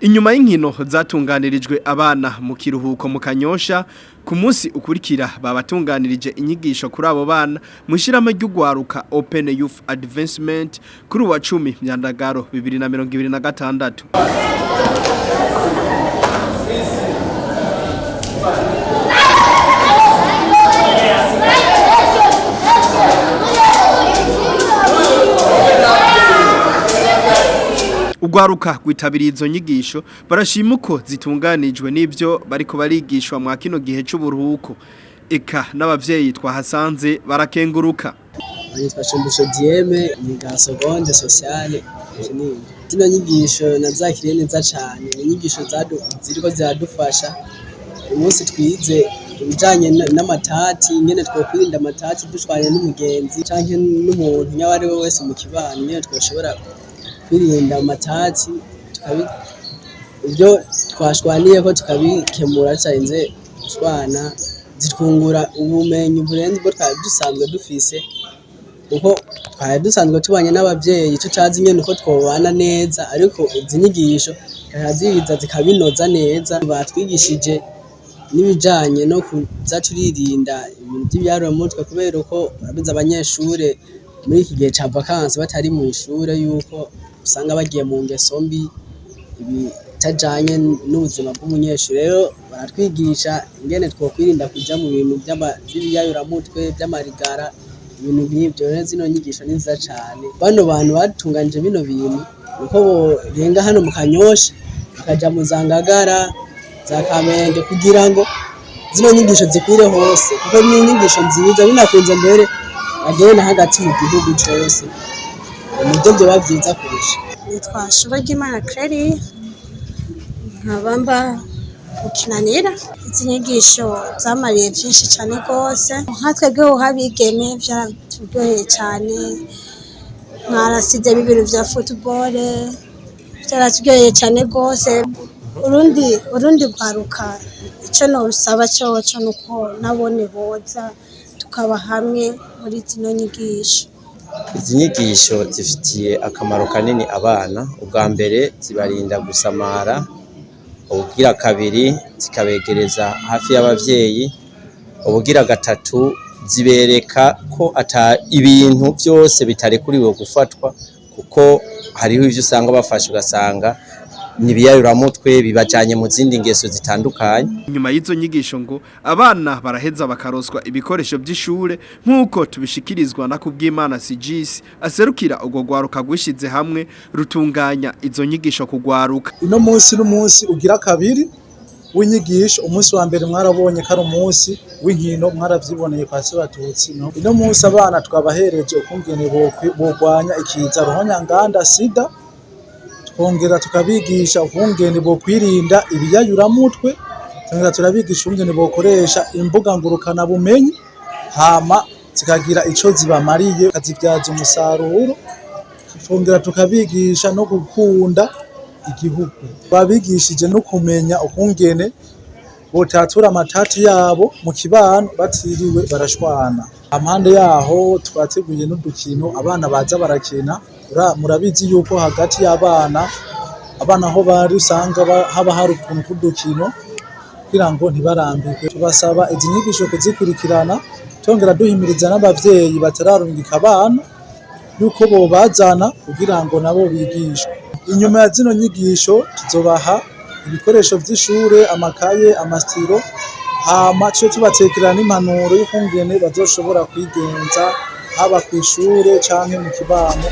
Inyuma y'inkino zatunganirijwe abana mu kiruhuko mu Kanyosha ku munsi ukurikira babatunganirije inyigisho kuri abo bana mu shirama ry'ugwaruka Open Youth Advancement kuri wa 10 Myandagaro 2026. Ugwaruka gwitabiriye izo nyigisho barashima uko zitunganijwe n'ivyo bariko barigishwa mu kino gihe c'uburuhuko. Eka n'abavyeyi twahasanze barakenguruka. Nitwa Shumbusho Dieme ni ga seconde sociale kinini. Zino nyigisho nazakiriye neza cyane. Inyigisho ziriko ziradufasha. Umunsi twize ibijanye n'amatati ingene twokwirinda amatati dushwanye n'umugenzi canke n'umuntu nyawari we wese mu kibano nyene twoshobora kwirinda amatati ibyo twashwaniye ko tukabikemura cyainze gushwana zitwungura ubumenyi burenze bwo dusanzwe dufise uko twari dusanzwe tubanye n'abavyeyi tutazi nyene uko twobana neza ariko izi nyigisho ziza zikabinoza neza batwigishije n'ibijanye no kuza turirinda ibintu by'ibyaro mu mutwe kubera uko abiza abanyeshure muri iki gihe ca vacances batari mu ishure yuko usanga bagiye mu ngeso mbi ibitajanye n'ubuzima bw'umunyeshure rero baratwigisha ingene twokwirinda kuja mu bintu by'ibiyayuramutwe by'amarigara ibintu nk'ibyo rero zino nyigisho ni nziza cane bano bantu batunganije bino bintu uko borenga hano mu Kanyosha bakaja mu Zangagara za Kamenge kugira ngo zino nyigisho zikwire hose kuko ni inyigisho nziza binakunze mbere agene hagati mu gihugu cyose nibyo byo bavyiza kurusha. Nitwa Shubagimana Claire nkabamba ukinanira izi nyigisho zamariye byinshi cyane rwose nkatwebwe uhabigeme byaratugoye cyane mwarasize ibintu vya football byaratugoye cyane rwose urundi bwaruka ico no rusaba cyo nuko nabone boza tukaba hamwe muri zino nyigisho. Izi nyigisho zifitiye akamaro kanini abana ubwa mbere zibarinda gusamara ubugira kabiri zikabegereza hafi y'abavyeyi ubugira gatatu zibereka ko ata ibintu byose bitarekuriwe gufatwa kuko hariho ivyo usanga bafashe ugasanga nibiyayuramutwe bibajanye mu zindi ngeso zitandukanye. Nyuma y'izo nyigisho ngo abana baraheza bakaroswa ibikoresho by'ishure nk'uko tubishikirizwa na Kubwimana Sigisi aserukira ubwo gwaruka gwishize hamwe rutunganya izo nyigisho kugwaruka. Ino munsi n'umunsi ugira kabiri w'inyigisho umunsi wa mbere mwarabonye kari umunsi w'inkino mwaravyiboneye kwasi batutsi no. Ino munsi abana twabahereje ukungene bogwanya ikiza ruhonyanganda sida twongera tukabigisha ukungene bo kwirinda ibiyayuramutwe twongera turabigisha ukungene bokoresha imbuga ngurukana bumenyi hama zikagira ico zibamariye kazivyaza umusaruro twongera tukabigisha no gukunda igihugu babigishije no kumenya ukungene botatura amatati yabo mu kibano batiriwe barashwana. Amande yaho twateguye n'udukino abana baza barakina murabizi yuko hagati y'abana aho bari usanga haba hari ukuntu kudukino kugira ngo ntibarambirwe. Tubasaba izi nyigisho kuzikurikirana tongera duhimiriza n'abavyeyi batararungika abana yuko bo bazana kugira ngo nabo bigishwe. Inyuma ya zino nyigisho tuzobaha ibikoresho vy'ishure amakaye amastiro hama cyo tubatekerana n'impanuro y'ukungene bazoshobora kwigenza haba kw'ishure canke mu kibano.